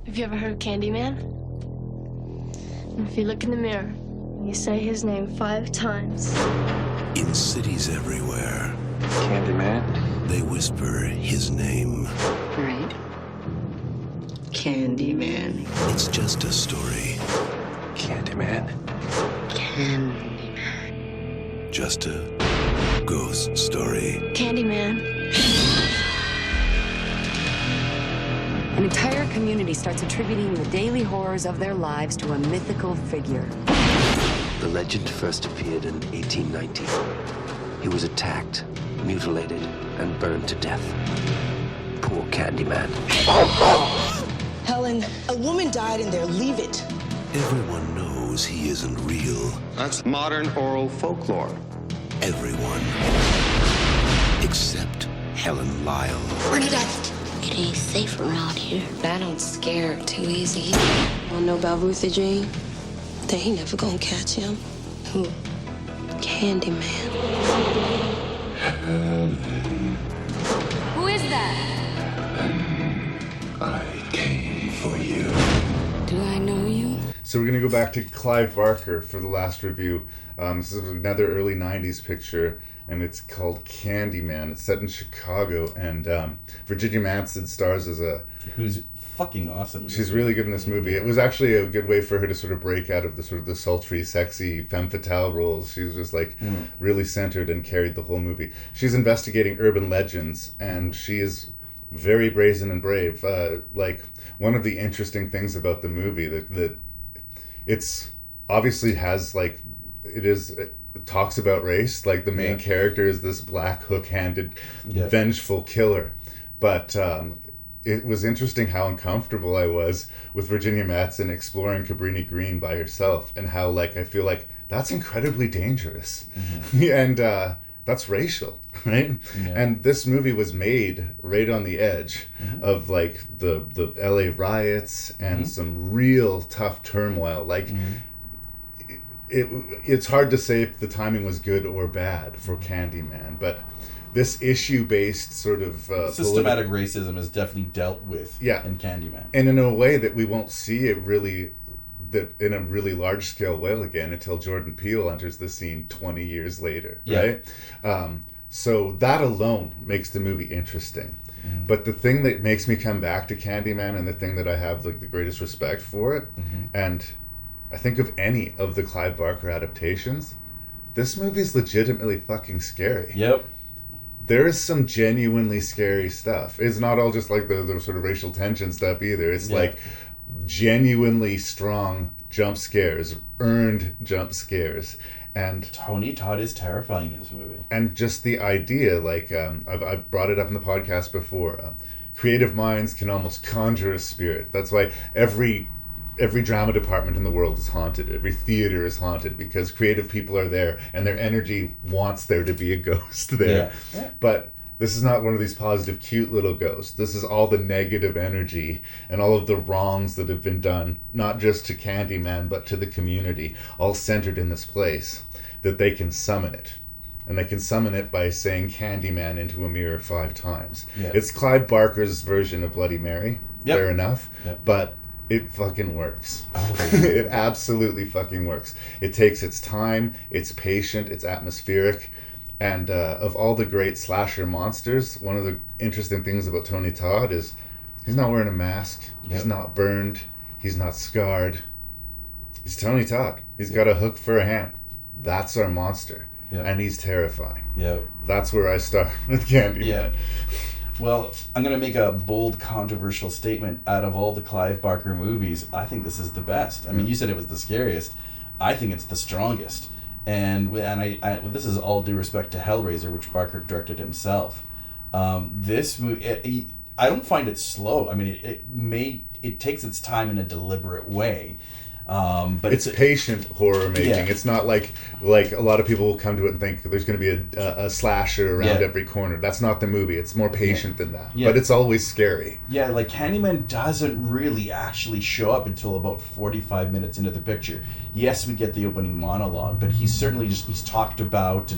Have you ever heard of Candyman? And if you look in the mirror, you say his name 5 times. In cities everywhere, Candyman? they whisper his name. Right. Candyman. It's just a story. Candyman? Candyman. Just a ghost story. Candyman. An entire community starts attributing the daily horrors of their lives to a mythical figure. The legend first appeared in 1890. He was attacked, mutilated, and burned to death. Poor Candyman. Helen, a woman died in there. Leave it. Everyone knows he isn't real. That's modern oral folklore. Everyone. Except Helen Lyle. Bring it up. It ain't safe around here. I don't scare too easy. Wanna know about Ruthie Jean? They ain't never gonna catch him. Who? Candyman. Who is that? I came for you. Do I know you? So we're going to go back to Clive Barker for the last review. This is another early 90s picture, and it's called Candyman. It's set in Chicago, and Virginia Madsen stars as who's fucking awesome. She's really good in this movie. It was actually a good way for her to sort of break out of the sort of the sultry, sexy femme fatale roles. She was just like really centered and carried the whole movie. She's investigating urban legends, and she is very brazen and brave. Like, one of the interesting things about the movie that it's obviously has like it talks about race. Like, the main character is this black hook-handed vengeful killer, but it was interesting how uncomfortable I was with Virginia Madsen exploring Cabrini Green by herself, and how, like, I feel like that's incredibly dangerous. And that's racial, right? And this movie was made right on the edge of like the LA riots and some real tough turmoil. Like, it's hard to say if the timing was good or bad for Candyman, but this issue-based sort of systematic racism is definitely dealt with in Candyman, and in a way that we won't see it really, that in a really large scale way again until Jordan Peele enters the scene 20 years later, right? So that alone makes the movie interesting. But the thing that makes me come back to Candyman, and the thing that I have like the greatest respect for it, and I think of any of the Clive Barker adaptations, this movie's legitimately fucking scary. There is some genuinely scary stuff. It's not all just like the sort of racial tension stuff either. It's like genuinely strong jump scares, earned jump scares. And Tony Todd is terrifying in this movie. And just the idea, like, I've brought it up in the podcast before, creative minds can almost conjure a spirit. That's why every drama department in the world is haunted. Every theater is haunted because creative people are there and their energy wants there to be a ghost there. But this is not one of these positive, cute little ghosts. This is all the negative energy and all of the wrongs that have been done, not just to Candyman, but to the community, all centered in this place, that they can summon it. And they can summon it by saying Candyman into a mirror 5 times. It's Clive Barker's version of Bloody Mary, fair enough, but it fucking works. It absolutely fucking works. It takes its time, it's patient, it's atmospheric. And of all the great slasher monsters, one of the interesting things about Tony Todd is he's not wearing a mask, he's not burned, he's not scarred. He's Tony Todd. He's got a hook for a hand. That's our monster. And he's terrifying. That's where I start with Candyman. Well, I'm going to make a bold, controversial statement. Out of all the Clive Barker movies, I think this is the best. I mean, you said it was the scariest. I think it's the strongest. And I this is all due respect to Hellraiser, which Barker directed himself. This movie, I don't find it slow. I mean, it takes its time in a deliberate way. But it's patient horror making. It's not like a lot of people will come to it and think there's going to be a slasher around every corner. That's not the movie. It's more patient than that. But it's always scary. Like Candyman doesn't really actually show up until about 45 minutes into the picture. Yes, we get the opening monologue, but he's certainly he's talked about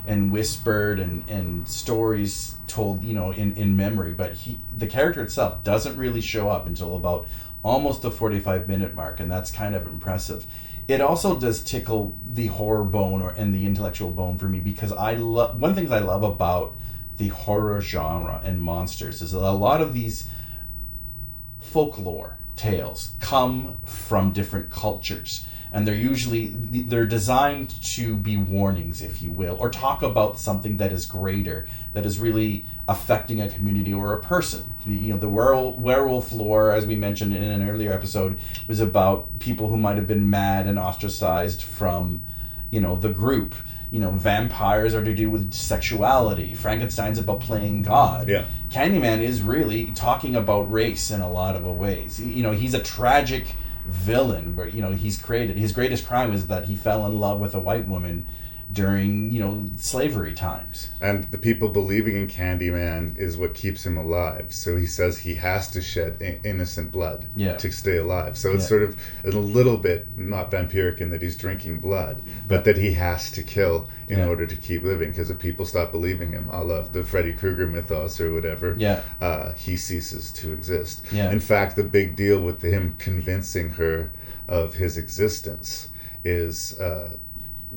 and whispered and stories told, in memory. But the character itself doesn't really show up until about almost the 45-minute mark, and that's kind of impressive. It also does tickle the horror bone and the intellectual bone for me, because one of the things I love about the horror genre and monsters is that a lot of these folklore tales come from different cultures, and they're designed to be warnings, if you will, or talk about something that is greater, that is really affecting a community or a person. The werewolf lore, as we mentioned in an earlier episode, was about people who might have been mad and ostracized from the group. Vampires are to do with sexuality. Frankenstein's about playing God. Yeah. Candyman is really talking about race in a lot of ways. He's a tragic villain where, he's created. His greatest crime is that he fell in love with a white woman during, slavery times. And the people believing in Candyman is what keeps him alive. So he says he has to shed innocent blood to stay alive. So it's sort of a little bit not vampiric in that he's drinking blood, but that he has to kill in order to keep living. Because if people stop believing him, a la the Freddy Krueger mythos or whatever, he ceases to exist. Yeah. In fact, the big deal with him convincing her of his existence is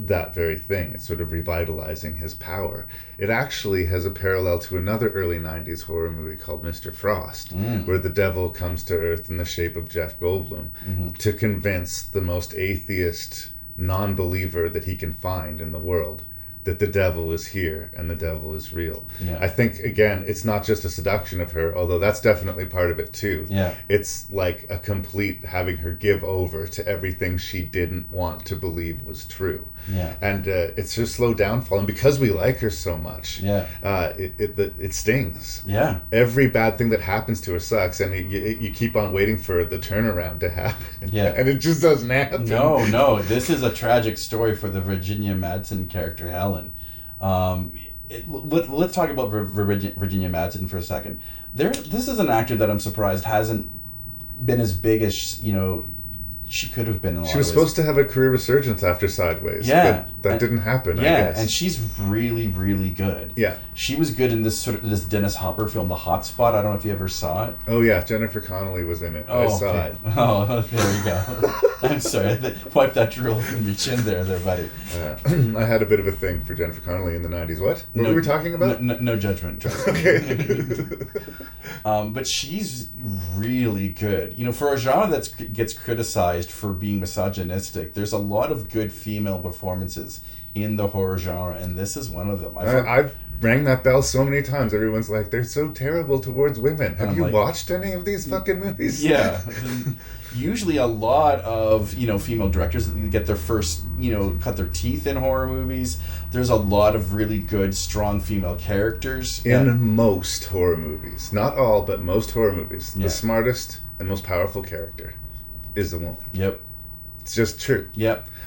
that very thing. It's sort of revitalizing his power. It actually has a parallel to another early 90s horror movie called Mr. Frost, where the devil comes to Earth in the shape of Jeff Goldblum to convince the most atheist non-believer that he can find in the world that the devil is here and the devil is real. I think, again, it's not just a seduction of her, although that's definitely part of it too. It's like a complete having her give over to everything she didn't want to believe was true. And it's her slow downfall, and because we like her so much, it stings. Every bad thing that happens to her sucks, and you keep on waiting for the turnaround to happen. And it just doesn't happen. No, this is a tragic story for the Virginia Madsen character, Helen. Let's talk about Virginia Madsen for a second. This is an actor that I'm surprised hasn't been as big as she could have been in a lot of ways. She was supposed to have a career resurgence after Sideways. But that didn't happen, I guess. And she's really, really good. She was good in this Dennis Hopper film, The Hot Spot. I don't know if you ever saw it. Oh yeah, Jennifer Connelly was in it. I saw it. Oh, there you go. I'm sorry. Wipe that drool from your chin there, buddy. I had a bit of a thing for Jennifer Connelly in the 90s. What were we talking about? No judgment. Okay. But she's really good. For a genre that gets criticized for being misogynistic, there's a lot of good female performances in the horror genre, and this is one of them. I've rang that bell so many times. Everyone's like, they're so terrible towards women. Have you watched any of these fucking movies? Usually a lot of female directors get their first cut their teeth in horror movies. There's a lot of really good strong female characters in most horror movies. Not all, but most horror movies. The smartest and most powerful character is the woman. It's just true.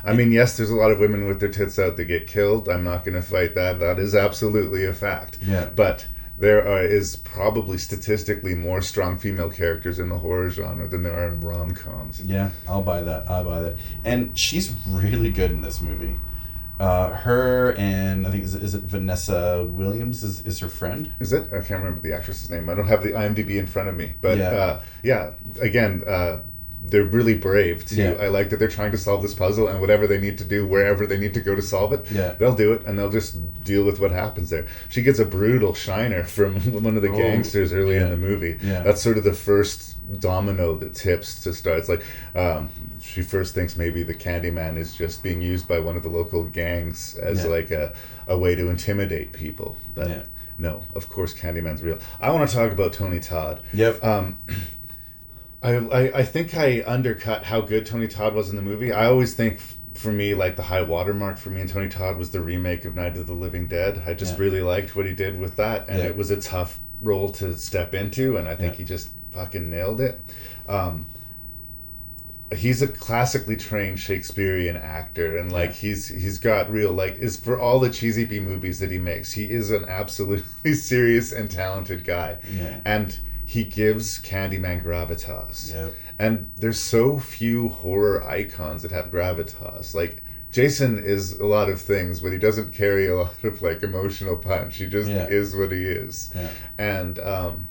I mean, yes, there's a lot of women with their tits out that get killed. I'm not going to fight that. That is absolutely a fact. But there is probably statistically more strong female characters in the horror genre than there are in rom-coms. I'll buy that. And she's really good in this movie. Her and I think is it Vanessa Williams is her friend? Is it? I can't remember the actress's name. I don't have the IMDb in front of me. But again, they're really brave too. I like that they're trying to solve this puzzle, and whatever they need to do, wherever they need to go to solve it, they'll do it, and they'll just deal with what happens there. She gets a brutal shiner from one of the gangsters early in the movie. That's sort of the first domino that tips to start. It's like she first thinks maybe the Candyman is just being used by one of the local gangs as like a way to intimidate people. But no, of course Candyman's real. I want to talk about Tony Todd. I think I undercut how good Tony Todd was in the movie. I always think, for me, like the high watermark for me and Tony Todd was the remake of Night of the Living Dead. I just really liked what he did with that, and it was a tough role to step into, and I think he just fucking nailed it. He's a classically trained Shakespearean actor, and he's got real is for all the cheesy B movies that he makes, he is an absolutely serious and talented guy, and he gives Candyman gravitas. And there's so few horror icons that have gravitas. Like, Jason is a lot of things, but he doesn't carry a lot of like emotional punch. He just is what he is. Yeah. And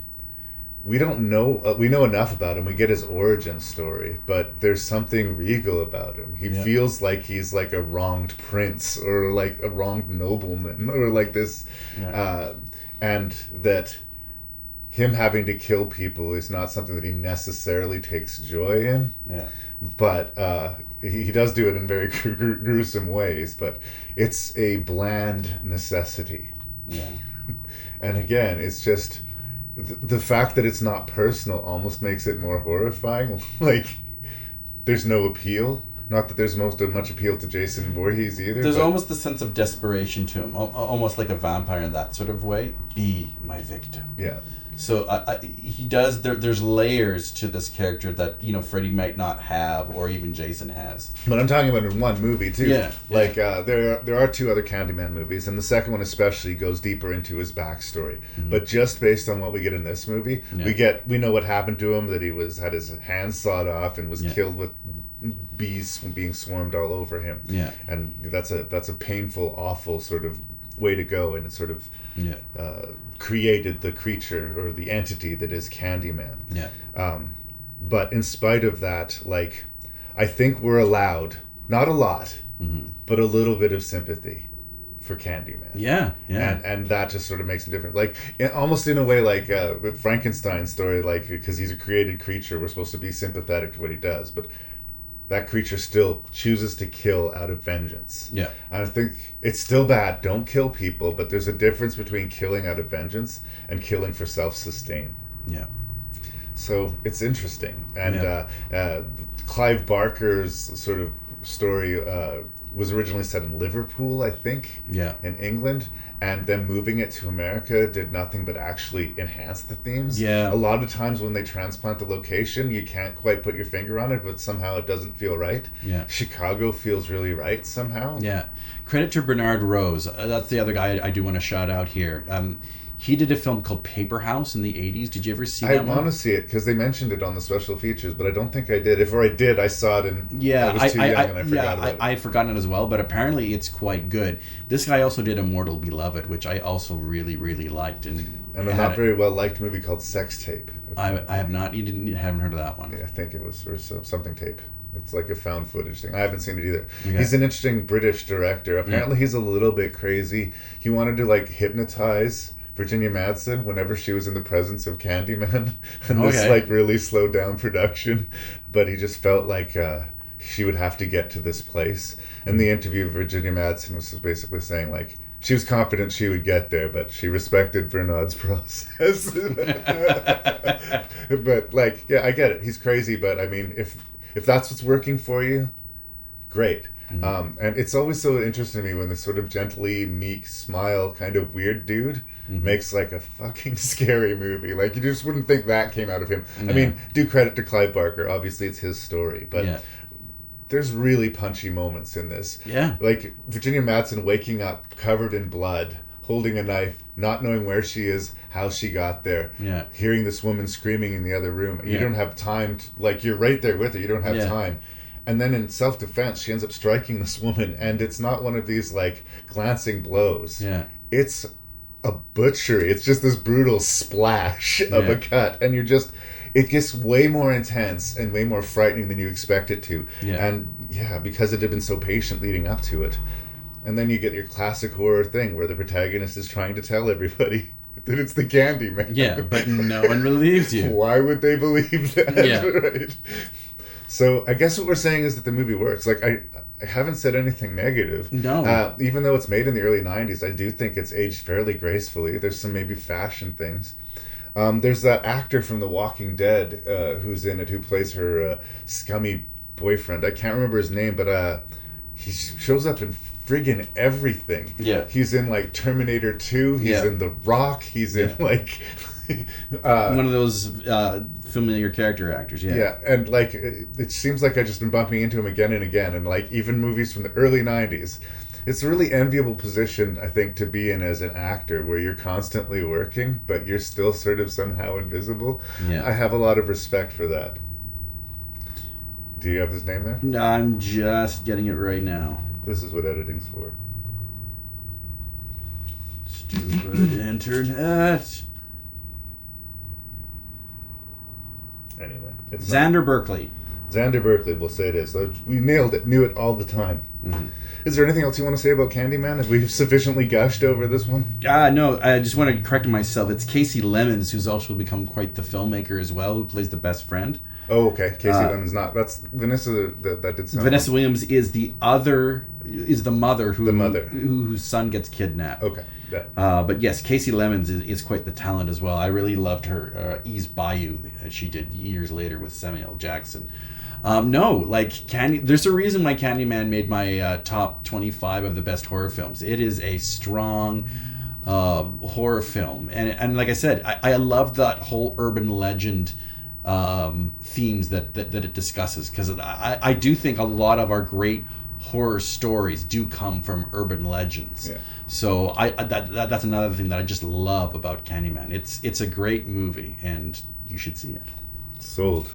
we don't know. We know enough about him. We get his origin story, but there's something regal about him. He feels like he's like a wronged prince or like a wronged nobleman or like this, and that him having to kill people is not something that he necessarily takes joy in. Yeah. But he does do it in very gruesome ways. But it's a bland necessity. Yeah. And again, it's just the fact that it's not personal almost makes it more horrifying. Like, there's no appeal. Not that there's much appeal to Jason Voorhees either. There's almost the sense of desperation to him, almost like a vampire in that sort of way. Be my victim. Yeah. So he does. There's layers to this character that Freddy might not have, or even Jason has. But I'm talking about in one movie too. Yeah. Like there are two other Candyman movies, and the second one especially goes deeper into his backstory. Mm-hmm. But just based on what we get in this movie, we know what happened to him. That he had his hands sawed off and was killed with bees being swarmed all over him. Yeah. And that's a painful, awful sort of way to go, and it sort of created the creature or the entity that is Candyman. Yeah. But in spite of that, like, I think we're allowed, not a lot, but a little bit of sympathy for Candyman. Yeah, yeah. And that just sort of makes him different. Like, almost in a way, like with Frankenstein's story, like, because he's a created creature, we're supposed to be sympathetic to what he does, but that creature still chooses to kill out of vengeance. Yeah. And I think it's still bad. Don't kill people, but there's a difference between killing out of vengeance and killing for self-sustain. Yeah. So it's interesting. And Clive Barker's sort of story was originally set in Liverpool, I think, in England. And then moving it to America did nothing but actually enhance the themes. Yeah. A lot of times when they transplant the location, you can't quite put your finger on it, but somehow it doesn't feel right. Yeah. Chicago feels really right somehow. Yeah. Credit to Bernard Rose. That's the other guy I do want to shout out here. He did a film called Paper House in the 80s. Did you ever see that one? I want to see it because they mentioned it on the special features, but I don't think I did. If I did, I saw it and I was too young and I forgot about it. I had forgotten it as well, but apparently it's quite good. This guy also did Immortal Beloved, which I also really, really liked. And a not very well liked movie called Sex Tape. I have not. Haven't heard of that one. Yeah, I think it was, or something tape. It's like a found footage thing. I haven't seen it either. Okay. He's an interesting British director. Apparently he's a little bit crazy. He wanted to like hypnotize Virginia Madsen whenever she was in the presence of Candyman, and this like really slowed down production, but he just felt like she would have to get to this place. And the interview of Virginia Madsen was basically saying like she was confident she would get there, but she respected Bernard's process. But like, yeah, I get it. He's crazy, but I mean, if that's what's working for you, great. And it's always so interesting to me when this sort of gently meek smile kind of weird dude makes like a fucking scary movie. Like you just wouldn't think that came out of him. I mean, do credit to Clive Barker. Obviously it's his story, but there's really punchy moments in this. Yeah. Like Virginia Madsen waking up covered in blood, holding a knife, not knowing where she is, how she got there, hearing this woman screaming in the other room. You don't have time to, like, you're right there with her. You don't have time. And then in self-defense, she ends up striking this woman, and it's not one of these, like, glancing blows. Yeah. It's a butchery. It's just this brutal splash of a cut, and it gets way more intense and way more frightening than you expect it to. Yeah. And, because it had been so patient leading up to it. And then you get your classic horror thing where the protagonist is trying to tell everybody that it's the Candyman. Yeah, but no one believes you. Why would they believe that? Yeah. Right? So I guess what we're saying is that the movie works. Like I haven't said anything negative. No. Even though it's made in the early 90s, I do think it's aged fairly gracefully. There's some maybe fashion things. There's that actor from The Walking Dead who's in it, who plays her scummy boyfriend. I can't remember his name, but he shows up in friggin' everything. Yeah. He's in like Terminator 2. He's in The Rock. He's in like... one of those familiar character actors. Yeah, and like it seems like I've just been bumping into him again and again, and like even movies from the early 90s. It's a really enviable position, I think, to be in as an actor, where you're constantly working, but you're still sort of somehow invisible. Yeah. I have a lot of respect for that. Do you have his name there? No, I'm just getting it right now. This is what editing's for. Stupid internet. Anyway, it's Xander Berkeley. Xander Berkeley, we'll say it is. We nailed it, knew it all the time. Mm-hmm. Is there anything else you want to say about Candyman? Have we sufficiently gushed over this one? No, I just want to correct myself. It's Casey Lemons, who's also become quite the filmmaker as well, who plays the best friend. Oh, okay. Casey Lemons, not. That's Vanessa that did something. Vanessa Williams is the mother mother. whose son gets kidnapped. Okay. Yeah. But yes, Casey Lemons is quite the talent as well. I really loved her East Bayou she did years later with Samuel L. Jackson. There's a reason why Candyman made my top 25 of the best horror films. It is a strong horror film, and like I said, I love that whole urban legend themes that it discusses, because I do think a lot of our great horror stories do come from urban legends. Yeah. So that's another thing that I just love about Candyman. It's a great movie, and you should see it. Sold.